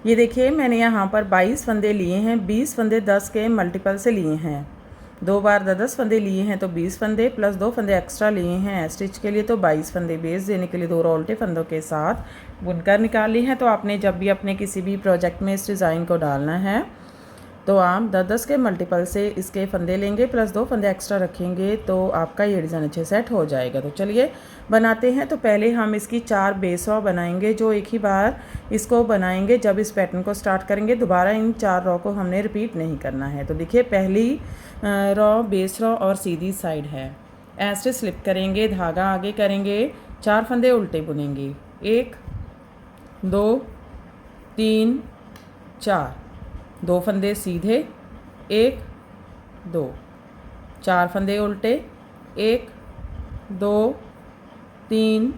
ये देखिए मैंने यहाँ पर 22 फंदे लिए हैं। 20 फंदे 10 के मल्टीपल से लिए हैं। 2 बार 10 फंदे लिए हैं तो 20 फंदे प्लस 2 फंदे एक्स्ट्रा लिए हैं स्टिच के लिए, तो 22 फंदे बेस देने के लिए 2 रो उल्टे फंदों के साथ बुनकर निकाली हैं। तो आपने जब भी अपने किसी भी प्रोजेक्ट में इस डिज़ाइन को डालना है तो आप 10 के मल्टीपल से इसके फंदे लेंगे प्लस 2 फंदे एक्स्ट्रा रखेंगे तो आपका ये डिज़ाइन अच्छे सेट हो जाएगा। तो चलिए बनाते हैं। तो पहले हम इसकी 4 बेस रो बनाएंगे, जो एक ही बार इसको बनाएंगे जब इस पैटर्न को स्टार्ट करेंगे। दोबारा इन 4 रो को हमने रिपीट नहीं करना है। तो देखिए पहली रो बेस रो और सीधी साइड है। ऐसे स्लिप करेंगे, धागा आगे करेंगे, 4 फंदे उल्टे बुनेंगे। 1 2 3 4, 2 फंदे सीधे, 1 2, 4 फंदे उल्टे, 1 2 3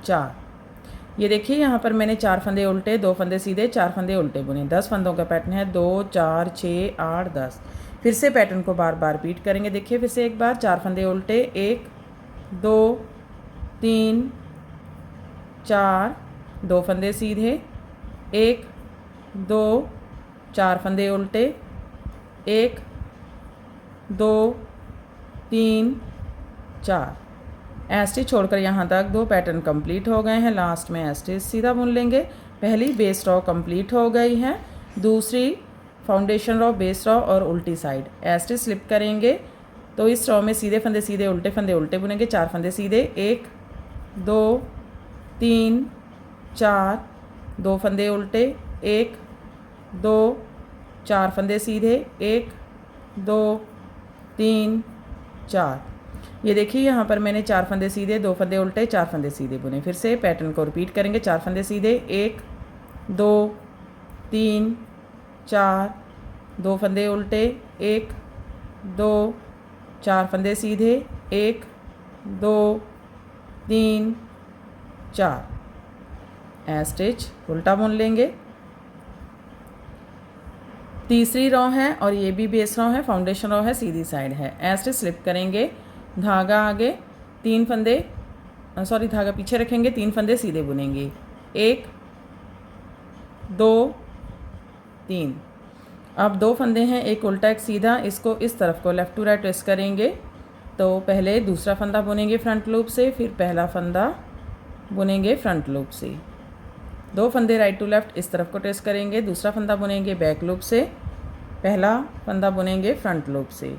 4। ये देखिए यहाँ पर मैंने 4 फंदे उल्टे, 2 फंदे सीधे, 4 फंदे उल्टे बुने। 10 फंदों का पैटर्न है। 2 4 6 8 10। फिर से पैटर्न को बार बार रिपीट करेंगे। देखिए फिर से एक बार 4 फंदे उल्टे, 1 2 3 4, 2 फंदे सीधे, 1 2 4 फंदे उल्टे, 1 2 3 4। एस्टिच छोड़कर यहाँ तक 2 पैटर्न कंप्लीट हो गए हैं। लास्ट में एस्टिच सीधा बुन लेंगे। पहली बेस रो कंप्लीट हो गई है। दूसरी फाउंडेशन रो, बेस रो और उल्टी साइड एस्टिच स्लिप करेंगे। तो इस रो में सीधे फंदे सीधे, उल्टे फंदे उल्टे बुनेंगे। 4 फंदे सीधे, 1 2 3 4, 2 फंदे उल्टे, 1 2 4 फंदे सीधे, 1 2 3 4। ये देखिए यहाँ पर मैंने 4 फंदे सीधे, 2 फंदे उल्टे, 4 फंदे सीधे बुने। फिर से पैटर्न को रिपीट करेंगे। 4 फंदे सीधे, 1 2 3 4, 2 फंदे उल्टे, 1 2 4 फंदे सीधे, 1 2 3 4। स्टिच उल्टा बुन लेंगे। तीसरी रो है और ये भी बेस रो है, फाउंडेशन रो है, सीधी साइड है। ऐसे स्लिप करेंगे, धागा आगे, 3 फंदे धागा पीछे रखेंगे, 3 फंदे सीधे बुनेंगे। 1 2 3। अब 2 फंदे हैं, एक उल्टा एक सीधा। इसको इस तरफ को लेफ़्ट टू राइट ट्विस्ट करेंगे। तो पहले दूसरा फंदा बुनेंगे फ्रंट लूप से, फिर पहला फंदा बुनेंगे फ्रंट लूप से। 2 फंदे राइट टू लेफ़्ट इस तरफ को ट्विस्ट करेंगे। दूसरा फंदा बुनेंगे बैक लूप से, पहला फंदा बुनेंगे फ्रंट लूप से।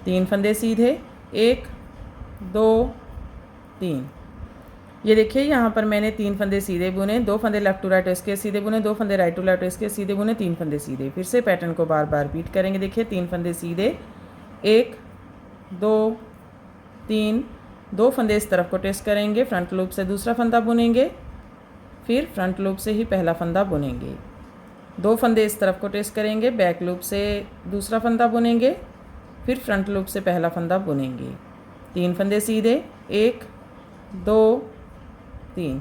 3 फंदे सीधे, 1 2 3। ये देखिए यहाँ पर मैंने 3 फंदे सीधे बुने, 2 फंदे लेफ़्ट टू राइट इसके सीधे बुने, 2 फंदे राइट टू लेफ़्ट इसके सीधे बुने, 3 फंदे सीधे। फिर से पैटर्न को बार बार रिपीट करेंगे। देखिए 3 फंदे सीधे, 1 2 3, 2 फंदे इस तरफ को ट्विस्ट करेंगे, फ्रंट लूप से दूसरा फंदा बुनेंगे, फिर फ्रंट लूप से ही पहला फंदा बुनेंगे। 2 फंदे इस तरफ को ट्विस्ट करेंगे, बैक लूप से दूसरा फंदा बुनेंगे, फिर फ्रंट लूप से पहला फंदा बुनेंगे। 3 फंदे सीधे, 1 2 3।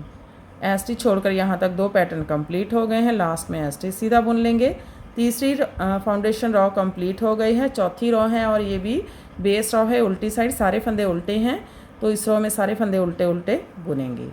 एस्टिच छोड़कर यहाँ तक 2 पैटर्न कंप्लीट हो गए हैं। लास्ट में एस्टिच सीधा बुन लेंगे। तीसरी फाउंडेशन रो कंप्लीट हो गई है। चौथी रो है और ये भी बेस रो है, उल्टी साइड, सारे फंदे उल्टे हैं। तो इस रो में सारे फंदे उल्टे उल्टे बुनेंगे।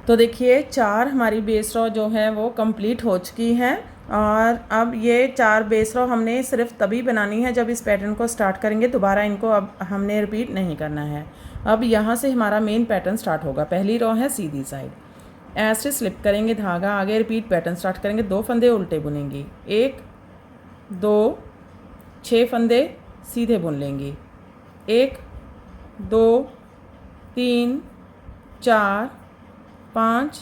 तो देखिए 4 हमारी बेस रो जो है वो कंप्लीट हो चुकी है। और अब ये 4 बेस रो हमने सिर्फ तभी बनानी है जब इस पैटर्न को स्टार्ट करेंगे। दोबारा इनको अब हमने रिपीट नहीं करना है। अब यहाँ से हमारा मेन पैटर्न स्टार्ट होगा। पहली रो है सीधी साइड। ऐसे स्लिप करेंगे, धागा आगे, रिपीट पैटर्न स्टार्ट करेंगे। 2 फंदे उल्टे बुनेंगे, 1 2 6 फंदे सीधे बुन लेंगे, 1 2 3 4 5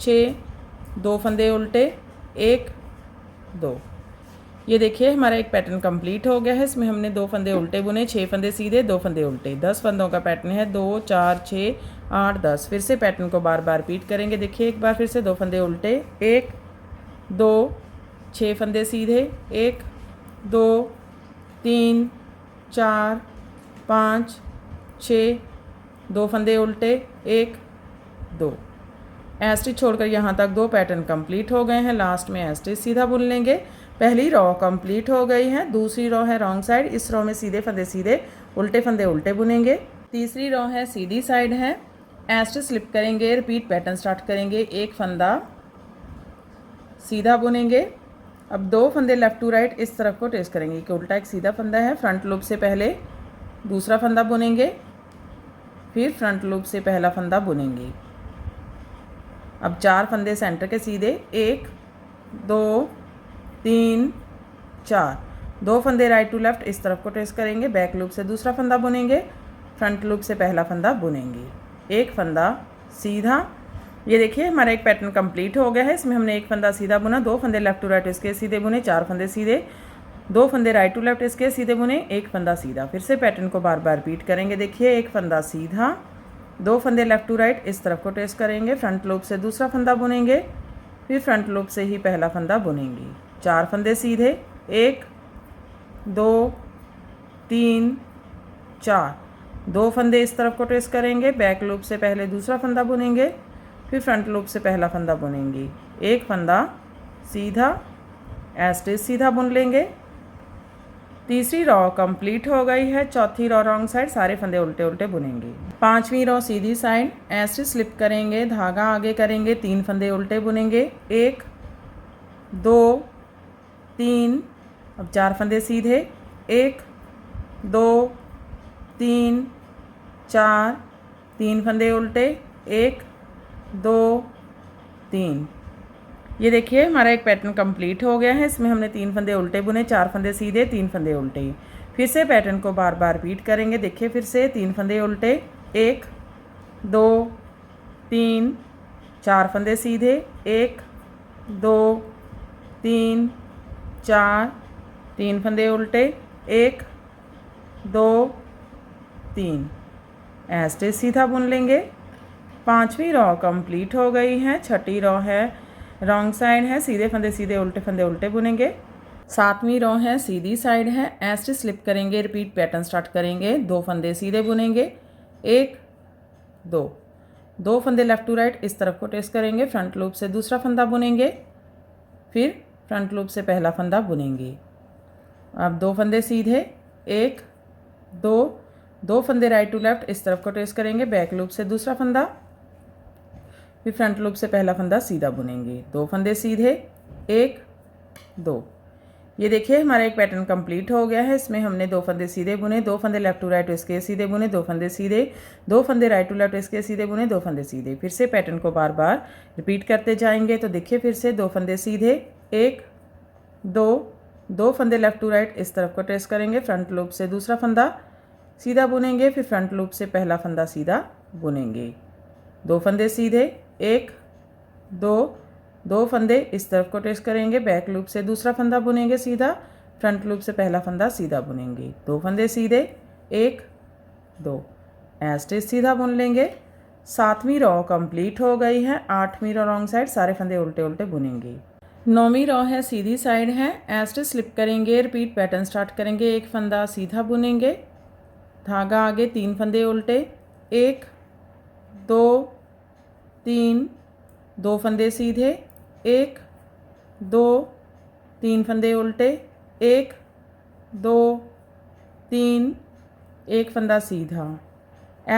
6, 2 फंदे उल्टे, 1 2। ये देखिए हमारा एक पैटर्न कंप्लीट हो गया है। इसमें हमने 2 फंदे उल्टे बुने, 6 फंदे सीधे, 2 फंदे उल्टे। 10 फंदों का पैटर्न है। 2 4 6 8 10। फिर से पैटर्न को बार बार रिपीट करेंगे। देखिए एक बार फिर से 2 फंदे उल्टे, 1 2 6 फंदे सीधे, 1 2 3 4 5 6, 2 फंदे उल्टे, 1 2। स्टिच छोड़कर यहाँ तक 2 पैटर्न कंप्लीट हो गए हैं। लास्ट में स्टिच सीधा बुन लेंगे। पहली रो कंप्लीट हो गई है। दूसरी रो है रॉन्ग साइड, इस रो में सीधे फंदे सीधे, उल्टे फंदे उल्टे बुनेंगे। तीसरी रो है सीधी साइड है, स्टिच स्लिप करेंगे, रिपीट पैटर्न स्टार्ट करेंगे, एक फंदा सीधा बुनेंगे। अब 2 फंदे लेफ़्ट टू राइट इस तरफ को ट्रेस करेंगे कि उल्टा एक सीधा फंदा है। फ्रंट लूप से पहले दूसरा फंदा बुनेंगे, फिर फ्रंट लूप से पहला फंदा बुनेंगे। अब 4 फंदे सेंटर के सीधे, 1 2 3 4, 2 फंदे राइट टू लेफ़्ट इस तरफ को ट्रेस करेंगे। बैक लूप से दूसरा फंदा बुनेंगे, फ्रंट लूप से पहला फंदा बुनेंगे, एक फंदा सीधा। ये देखिए हमारा एक पैटर्न कंप्लीट हो गया है। इसमें हमने एक फंदा सीधा बुना, 2 फंदे लेफ़्ट टू राइट इसके सीधे बुने, 4 फंदे सीधे, 2 फंदे राइट टू लेफ़्ट इसके सीधे बुने, एक फंदा सीधा। फिर से पैटर्न को बार बार रिपीट करेंगे। देखिए एक फंदा सीधा, 2 फंदे लेफ़्ट टू राइट इस तरफ को ट्रेस करेंगे, फ्रंट लूप से दूसरा फंदा बुनेंगे, फिर फ्रंट लूप से ही पहला फंदा बुनेंगे, 4 फंदे सीधे, 1 2 3 4, 2 फंदे इस तरफ को ट्रेस करेंगे, बैक लूप से पहले दूसरा फंदा बुनेंगे, फिर फ्रंट लूप से पहला फंदा बुनेंगे, एक फंदा सीधा, स्टिच सीधा बुन लेंगे। तीसरी रो कंप्लीट हो गई है। चौथी रो रॉन्ग साइड, सारे फंदे उल्टे उल्टे बुनेंगे। पांचवी रो सीधी साइड, स्टिच स्लिप करेंगे, धागा आगे करेंगे, 3 फंदे उल्टे बुनेंगे, 1 2 3। अब 4 फंदे सीधे, 1 2 3 4, 3 फंदे उल्टे, 1 2 3। ये देखिए हमारा एक पैटर्न कंप्लीट हो गया है। इसमें हमने 3 फंदे उल्टे बुने, 4 फंदे सीधे, 3 फंदे उल्टे। फिर से पैटर्न को बार बार रिपीट करेंगे। देखिए फिर से 3 फंदे उल्टे, 1 2 3, 4 फंदे सीधे, 1 2 3 4, 3 फंदे उल्टे, 1 2 3, स्टिच सीधा बुन लेंगे। पांचवी रो कंप्लीट हो गई है। छठी रो है रॉन्ग साइड है, सीधे फंदे सीधे, उल्टे फंदे उल्टे बुनेंगे। सातवीं रो है सीधी साइड है, स्टिच स्लिप करेंगे, रिपीट पैटर्न स्टार्ट करेंगे, 2 फंदे सीधे बुनेंगे, 1 2, 2 फंदे लेफ़्ट टू राइट इस तरफ को ट्रेस करेंगे, फ्रंट लूप से दूसरा फंदा बुनेंगे, फिर फ्रंट लूप से पहला फंदा बुनेंगे। अब 2 फंदे सीधे, 1 2, 2 फंदे राइट टू लेफ़्ट इस तरफ को ट्रेस करेंगे, बैक लूप से दूसरा फंदा, फिर फ्रंट लूप से पहला फंदा सीधा बुनेंगे, 2 फंदे सीधे, 1 2। ये देखिए हमारा एक पैटर्न कंप्लीट हो गया है। इसमें हमने 2 फंदे सीधे बुने, 2 फंदे लेफ़्ट टू राइट इसके सीधे बुने, 2 फंदे सीधे, 2 फंदे राइट टू लेफ़्ट इसके सीधे बुने, 2 फंदे सीधे। फिर से पैटर्न को बार बार रिपीट करते जाएंगे। तो देखिए फिर से 2 फंदे सीधे, 1 2, 2 फंदे लेफ़्ट टू राइट इस तरफ को ट्रेस करेंगे, फ्रंट लूप से दूसरा फंदा सीधा बुनेंगे, फिर फ्रंट लूप से पहला फंदा सीधा बुनेंगे, 2 फंदे सीधे, 1 2, 2 फंदे इस तरफ को ट्रेस करेंगे, बैक लूप से दूसरा फंदा बुनेंगे सीधा, फ्रंट लूप से पहला फंदा सीधा बुनेंगे, 2 फंदे सीधे, 1 2, स्टिच सीधा बुन लेंगे। 7वीं रो कंप्लीट हो गई है। 8वीं रो रॉन्ग साइड, सारे फंदे उल्टे उल्टे बुनेंगे। 9वीं रो है सीधी साइड है, स्टिच स्लिप करेंगे, रिपीट पैटर्न स्टार्ट करेंगे, एक फंदा सीधा बुनेंगे, धागा आगे, 3 फंदे उल्टे, 1 2 3, 2 फंदे सीधे, 1 2 3 फंदे उल्टे, 1 2 3, एक फंदा सीधा।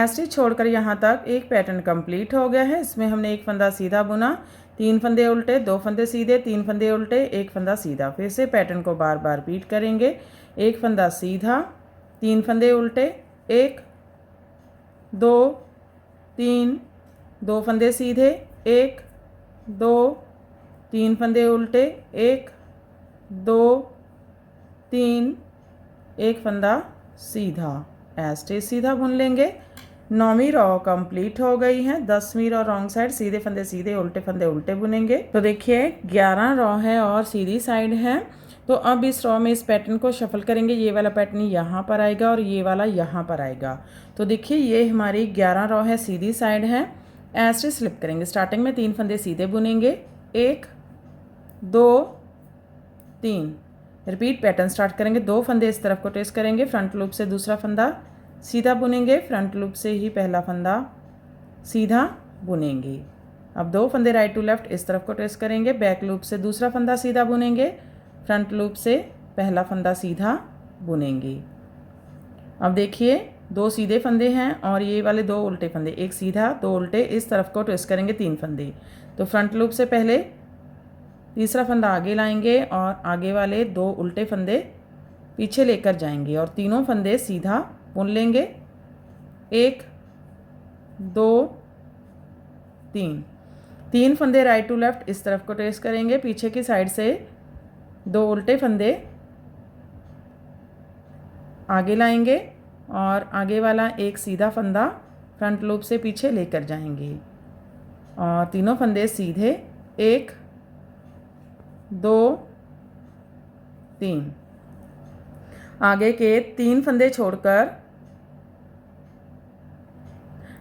स्टिच छोड़कर यहाँ तक एक पैटर्न कंप्लीट हो गया है। इसमें हमने एक फंदा सीधा बुना, 3 फंदे उल्टे, 2 फंदे सीधे, 3 फंदे उल्टे, एक फंदा सीधा। फिर से पैटर्न को बार बार रिपीट करेंगे। एक फंदा सीधा, 3 फंदे उल्टे, 1 2 3, 2 फंदे सीधे, 1 2 3 फंदे उल्टे, 1 2 3, एक फंदा सीधा, स्टिच सीधा बुन लेंगे। 9वीं रो कंप्लीट हो गई है। 10वीं रो रॉन्ग साइड, सीधे फंदे सीधे, उल्टे फंदे उल्टे बुनेंगे। तो देखिए 11 रो है और सीधी साइड है। तो अब इस रो में इस पैटर्न को शफल करेंगे। ये वाला पैटर्न यहाँ पर आएगा और ये वाला यहाँ पर आएगा। तो देखिए ये हमारी 11 रो है, सीधी साइड है। स्टिच स्लिप करेंगे, स्टार्टिंग में 3 फंदे सीधे बुनेंगे, 1 2 3। रिपीट पैटर्न स्टार्ट करेंगे, 2 फंदे इस तरफ को ट्रेस करेंगे, फ्रंट लूप से दूसरा फंदा सीधा बुनेंगे, फ्रंट लूप से ही पहला फंदा सीधा बुनेंगे। अब 2 फंदे राइट टू लेफ्ट इस तरफ को ट्रेस करेंगे, बैक लूप से दूसरा फंदा सीधा बुनेंगे, फ्रंट लूप से पहला फंदा सीधा बुनेंगे। अब देखिए 2 सीधे फंदे हैं और ये वाले 2 उल्टे फंदे, एक सीधा 2 उल्टे, इस तरफ को ट्विस्ट करेंगे 3 फंदे। तो फ्रंट लूप से पहले तीसरा फंदा आगे लाएंगे और आगे वाले 2 उल्टे फंदे पीछे लेकर जाएंगे और तीनों फंदे सीधा बुन लेंगे। 1 2 3 फंदे राइट टू लेफ्ट इस तरफ को ट्रेस करेंगे, पीछे की साइड से 2 उल्टे फंदे आगे लाएंगे और आगे वाला एक सीधा फंदा फ्रंट लूप से पीछे लेकर जाएंगे और तीनों फंदे सीधे 1 2 3। आगे के 3 फंदे छोड़कर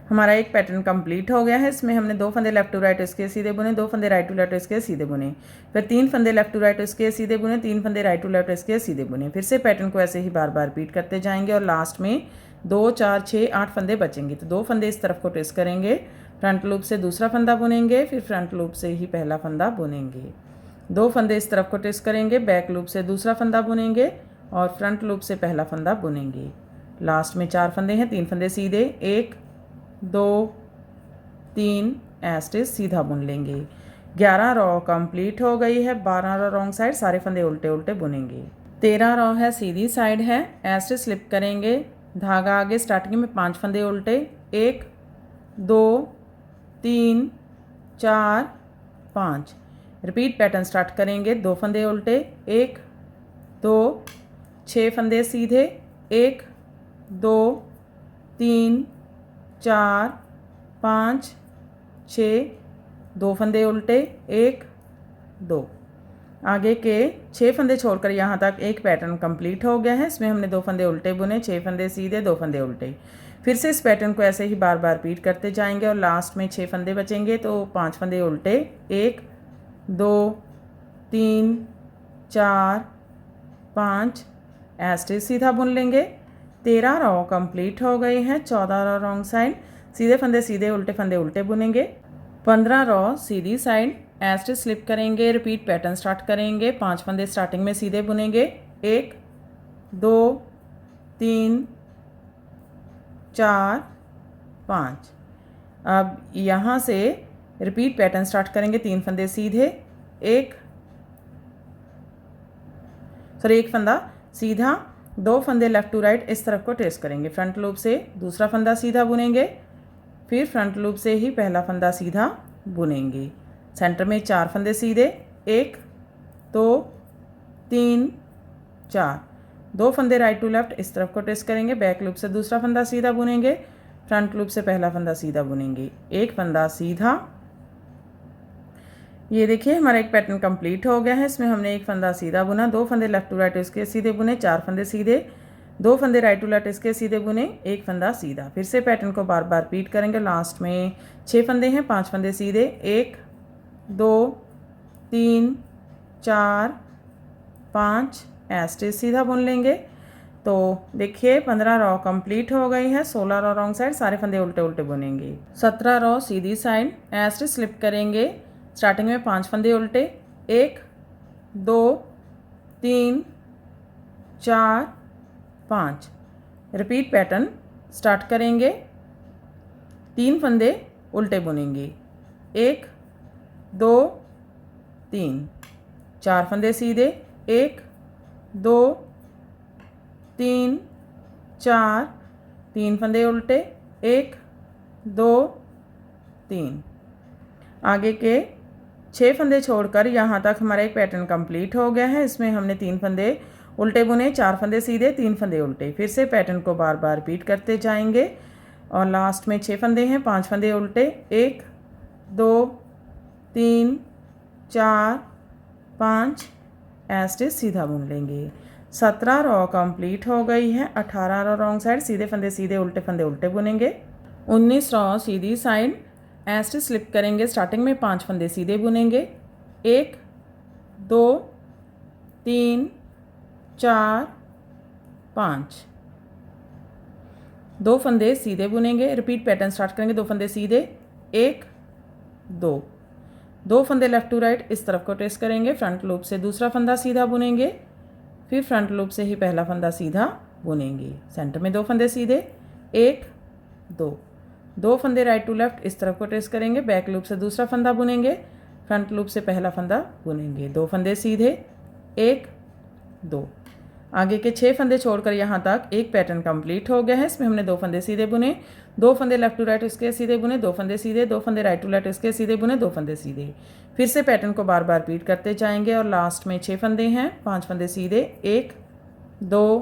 हमारा एक पैटर्न कंप्लीट हो गया है। इसमें हमने 2 फंदे लेफ्ट टू राइट इसके सीधे बुने, 2 फंदे राइट टू लेफ्ट इसके सीधे बुने, फिर 3 फंदे लेफ्ट टू राइट इसके सीधे बुने, 3 फंदे राइट टू लेफ्ट इसके सीधे बुने। फिर से पैटर्न को ऐसे ही बार बार रिपीट करते जाएंगे और लास्ट में 2 4 6 8 फंदे बचेंगे। तो 2 फंदे इस तरफ को ट्विस्ट करेंगे, फ्रंट लूप से दूसरा फंदा बुनेंगे, फिर फ्रंट लूप से ही पहला फंदा बुनेंगे। 2 फंदे इस तरफ को ट्विस्ट करेंगे, बैक लूप से दूसरा फंदा बुनेंगे और फ्रंट लूप से पहला फंदा बुनेंगे। लास्ट में 4 फंदे हैं, 3 फंदे सीधे, 1 2 3 एस्टिच सीधा बुन लेंगे। 11 रॉ कंप्लीट हो गई है। 12 रॉ रॉन्ग साइड, सारे फंदे उल्टे उल्टे बुनेंगे। 13 रॉ है, सीधी साइड है, एस्टिच स्लिप करेंगे, धागा आगे, स्टार्टिंग में 5 फंदे उल्टे, 1 2 3 4 5। रिपीट पैटर्न स्टार्ट करेंगे, 2 फंदे उल्टे, 1 2 6 फंदे सीधे, 1 2 3 4 5 6, 2 फंदे उल्टे, 1 2। आगे के 6 फंदे छोड़कर यहाँ तक एक पैटर्न कंप्लीट हो गया है। इसमें हमने 2 फंदे उल्टे बुने, 6 फंदे सीधे, 2 फंदे उल्टे। फिर से इस पैटर्न को ऐसे ही बार बार रिपीट करते जाएंगे और लास्ट में 6 फंदे बचेंगे तो 5 फंदे उल्टे, 1 2 3 4 5 एस्टिच सीधा बुन लेंगे। 13 रॉ कंप्लीट हो गई हैं। 14 रॉ रॉन्ग साइड, सीधे फंदे सीधे, उल्टे फंदे उल्टे बुनेंगे। 15 रॉ सीधी साइड, एस्टिच स्लिप करेंगे, रिपीट पैटर्न स्टार्ट करेंगे, 5 फंदे स्टार्टिंग में सीधे बुनेंगे, 1 2 3 4 5। अब यहाँ से रिपीट पैटर्न स्टार्ट करेंगे, 3 फंदे सीधे, एक फंदा सीधा, 2 फंदे लेफ्ट टू राइट इस तरफ को ट्रेस करेंगे, फ्रंट लूप से दूसरा फंदा सीधा बुनेंगे, फिर फ्रंट लूप से ही पहला फंदा सीधा बुनेंगे। सेंटर में 4 फंदे सीधे, 1 2 3 4, 2 फंदे राइट टू लेफ्ट इस तरफ को ट्रेस करेंगे, बैक लूप से दूसरा फंदा सीधा बुनेंगे, फ्रंट लूप से पहला फंदा सीधा बुनेंगे, एक फंदा सीधा। ये देखिए हमारा एक पैटर्न कंप्लीट हो गया है। इसमें हमने एक फंदा सीधा बुना, 2 फंदे लेफ्ट टू राइट इसके सीधे बुने, 4 फंदे सीधे, 2 फंदे राइट टू लेफ्ट इसके सीधे बुने, एक फंदा सीधा। फिर से पैटर्न को बार बार रिपीट करेंगे। लास्ट में 6 फंदे हैं, 5 फंदे सीधे, 1 2 3 4 5 एस्टिच सीधा बुन लेंगे। तो देखिए 15 रॉ कंप्लीट हो गई है। 16 रॉ रॉन्ग साइड, सारे फंदे उल्टे उल्टे बुनेंगे। 17 रॉ सीधी साइड, एस्टिच स्लिप करेंगे, स्टार्टिंग में 5 फंदे उल्टे, 1 2 3 4 5। रिपीट पैटर्न स्टार्ट करेंगे, 3 फंदे उल्टे बुनेंगे, 1 2 3, 4 फंदे सीधे, 1 2 3 4, 3 फंदे उल्टे, 1 2 3। आगे के 6 फंदे छोड़कर यहाँ तक हमारा एक पैटर्न कंप्लीट हो गया है। इसमें हमने 3 फंदे उल्टे बुने, 4 फंदे सीधे, 3 फंदे उल्टे। फिर से पैटर्न को बार बार रिपीट करते जाएंगे और लास्ट में 6 फंदे हैं, 5 फंदे उल्टे, 1 2 3 4 5 एस्टिच सीधा बुन लेंगे। 17 रॉ कंप्लीट हो गई है। 18 रॉ रॉन्ग साइड, सीधे फंदे सीधे, उल्टे फंदे उल्टे बुनेंगे। 19 रॉ सीधी साइड, एस्टिच स्लिप करेंगे, स्टार्टिंग में 5 फंदे सीधे बुनेंगे, 1 2 3 4 5। 2 फंदे सीधे बुनेंगे, रिपीट पैटर्न स्टार्ट करेंगे। 2 फंदे सीधे, 1 2। 2 फंदे लेफ़्ट टू राइट इस तरफ को ट्रेस करेंगे, फ्रंट लूप से दूसरा फंदा सीधा बुनेंगे, फिर फ्रंट लूप से ही पहला फंदा सीधा बुनेंगे। सेंटर में 2 फंदे सीधे, 1 2। 2 फंदे राइट टू लेफ़्ट इस तरफ को ट्रेस करेंगे, बैक लूप से दूसरा फंदा बुनेंगे, फ्रंट लूप से पहला फंदा बुनेंगे। 2 फंदे सीधे, 1 2। आगे के 6 फंदे छोड़कर यहाँ तक एक पैटर्न कंप्लीट हो गया है। इसमें हमने 2 फंदे सीधे बुने, 2 फंदे लेफ्ट टू राइट इसके सीधे बुने, 2 फंदे सीधे, 2 फंदे राइट टू लेफ्ट इसके सीधे बुने, 2 फंदे सीधे। फिर से पैटर्न को बार बार रिपीट करते जाएंगे और लास्ट में 6 फंदे हैं, 5 फंदे सीधे, 1 2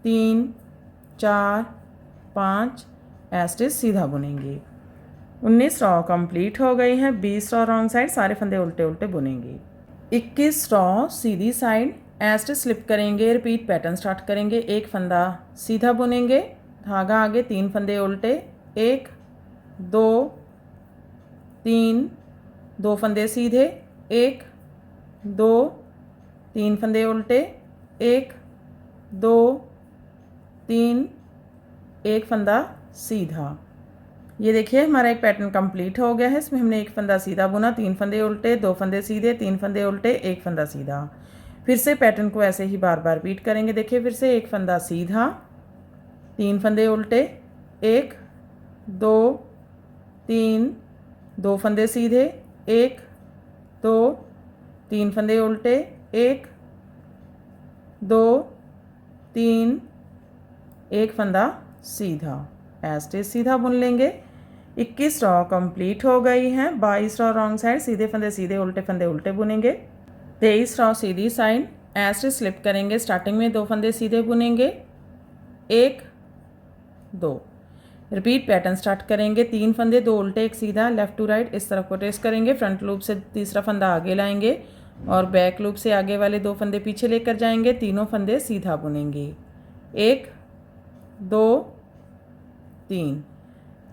3 4 5 एस्टिच सीधा बुनेंगे। 19 रॉ कंप्लीट हो गई हैं। 20 रॉ रॉन्ग साइड, सारे फंदे उल्टे उल्टे बुनेंगे। 21 रॉ सीधी साइड एस्टिच स्लिप करेंगे, रिपीट पैटर्न स्टार्ट करेंगे। एक फंदा सीधा बुनेंगे, धागा आगे, 3 फंदे उल्टे, 1 2 3, 2 फंदे सीधे, 1 2 3 फंदे उल्टे, 1 2 3, 1 फंदा सीधा। ये देखिए हमारा एक पैटर्न कंप्लीट हो गया है। इसमें हमने एक फंदा सीधा बुना, 3 फंदे उल्टे, 2 फंदे सीधे, 3 फंदे उल्टे, 1 फंदा सीधा। फिर से पैटर्न को ऐसे ही बार बार रिपीट करेंगे। देखिए फिर से एक फंदा सीधा, 3 फंदे उल्टे, 1 2 3, 2 फंदे सीधे, 1 2 3 फंदे उल्टे, 1 2 3, 1 फंदा सीधा। एस्टिच सीधा बुन लेंगे। 21 रॉ कंप्लीट हो गई हैं। 22 रॉ रॉन्ग साइड, सीधे फंदे सीधे, उल्टे फंदे उल्टे बुनेंगे। 23 रॉ सीधी साइड एस्टिच स्लिप करेंगे। स्टार्टिंग में 2 फंदे सीधे बुनेंगे, 1 2। रिपीट पैटर्न स्टार्ट करेंगे। 3 फंदे, 2 उल्टे, 1 सीधा, लेफ्ट टू राइट इस तरफ को ट्रेस करेंगे। फ्रंट लूप से तीसरा फंदा आगे लाएंगे और बैक लूप से आगे वाले 2 फंदे पीछे लेकर जाएंगे। तीनों फंदे सीधा बुनेंगे, 1 2 3।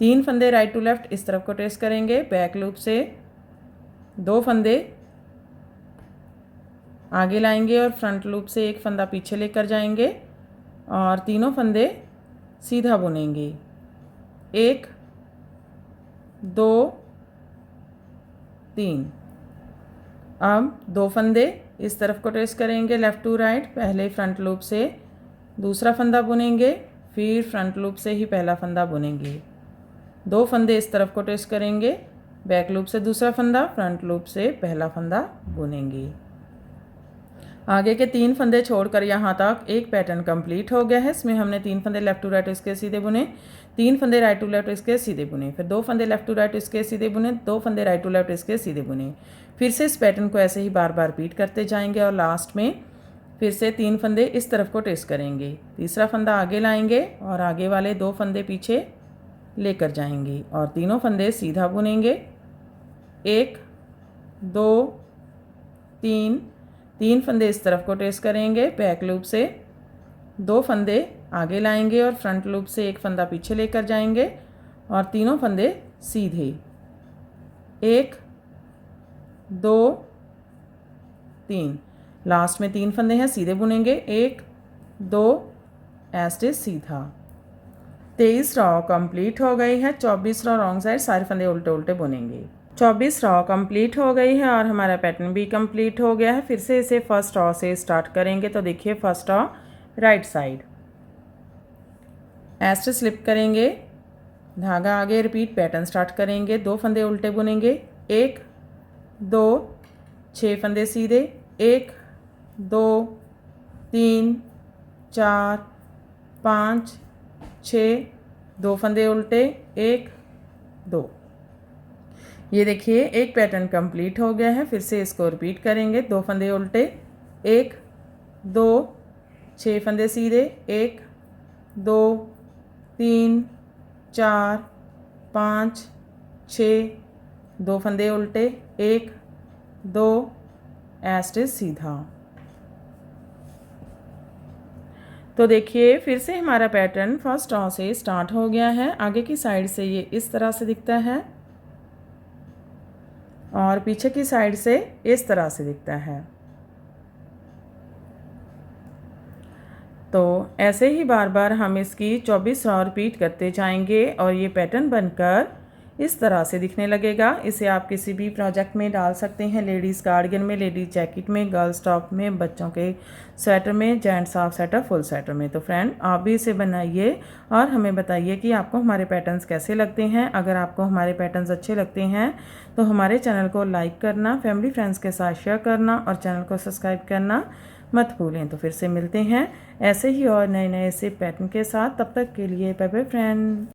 3 फंदे राइट टू लेफ्ट इस तरफ को ट्रेस करेंगे। बैक लूप से 2 फंदे आगे लाएंगे और फ्रंट लूप से 1 फंदा पीछे लेकर जाएंगे और तीनों फंदे सीधा बुनेंगे, 1 2 3। अब 2 फंदे इस तरफ को ट्रेस करेंगे, लेफ़्ट टू राइट। पहले फ्रंट लूप से दूसरा फंदा बुनेंगे, फिर फ्रंट लूप से ही पहला फंदा बुनेंगे। 2 फंदे इस तरफ को ट्रेस करेंगे, बैक लूप से दूसरा फंदा, फ्रंट लूप से पहला फंदा बुनेंगे। आगे के 3 फंदे छोड़कर यहाँ तक एक पैटर्न कंप्लीट हो गया है। इसमें हमने 3 फंदे लेफ्ट टू राइट इसके सीधे बुने, 3 फंदे राइट टू लेफ्ट इसके सीधे बुने, फिर 2 फंदे लेफ्ट टू राइट इसके सीधे बुने, 2 फंदे राइट टू लेफ्ट इसके सीधे बुने। फिर से इस पैटर्न को ऐसे ही बार बार रिपीट करते जाएंगे और लास्ट में फिर से 3 फंदे इस तरफ को ट्रेस करेंगे। तीसरा फंदा आगे लाएंगे और आगे वाले 2 फंदे पीछे लेकर जाएंगे और तीनों फंदे सीधा बुनेंगे, 1 2 3। 3 फंदे इस तरफ को ट्रेस करेंगे। बैक लूप से 2 फंदे आगे लाएंगे और फ्रंट लूप से 1 फंदा पीछे लेकर जाएंगे और तीनों फंदे सीधे, 1 2 3। लास्ट में 3 फंदे हैं सीधे बुनेंगे, 1 2 एस्टिच सीधा। 23 रॉ कंप्लीट हो गई है। 24 रॉ रॉन्ग साइड, सारे फंदे उल्टे उल्टे बुनेंगे। 24 रॉ कंप्लीट हो गई है और हमारा पैटर्न भी कंप्लीट हो गया है। फिर से इसे फर्स्ट रॉ से स्टार्ट करेंगे। तो देखिए first raw right side a stitch slip करेंगे, धागा आगे, रिपीट पैटर्न स्टार्ट करेंगे। 2 फंदे उल्टे बुनेंगे, 1 2 6 फंदे सीधे, 1 2 3 4 5 6, 2 फंदे उल्टे, 1 2। ये देखिए एक पैटर्न कंप्लीट हो गया है। फिर से इसको रिपीट करेंगे। 2 फंदे उल्टे, 1 2 6 फंदे सीधे, 1 2 3 4 5 6, 2 फंदे उल्टे, 1 2 एस्टिच सीधा। तो देखिए फिर से हमारा पैटर्न फर्स्ट रॉ से स्टार्ट हो गया है। आगे की साइड से ये इस तरह से दिखता है और पीछे की साइड से इस तरह से दिखता है। तो ऐसे ही बार बार हम इसकी 24 राउंड रिपीट करते जाएंगे और ये पैटर्न बनकर इस तरह से दिखने लगेगा। इसे आप किसी भी प्रोजेक्ट में डाल सकते हैं, लेडीज़ कार्डिगन में, लेडीज़ जैकेट में, गर्ल्स टॉप में, बच्चों के स्वेटर में, gents half sweater, full sweater में। तो फ्रेंड आप भी इसे बनाइए और हमें बताइए कि आपको हमारे पैटर्न्स कैसे लगते हैं। अगर आपको हमारे पैटर्न्स अच्छे लगते हैं तो हमारे चैनल को लाइक करना, फैमिली फ्रेंड्स के साथ शेयर करना और चैनल को सब्सक्राइब करना मत भूलें। तो फिर से मिलते हैं ऐसे ही और नए नए से पैटर्न के साथ। तब तक के लिए बाय बाय फ्रेंड।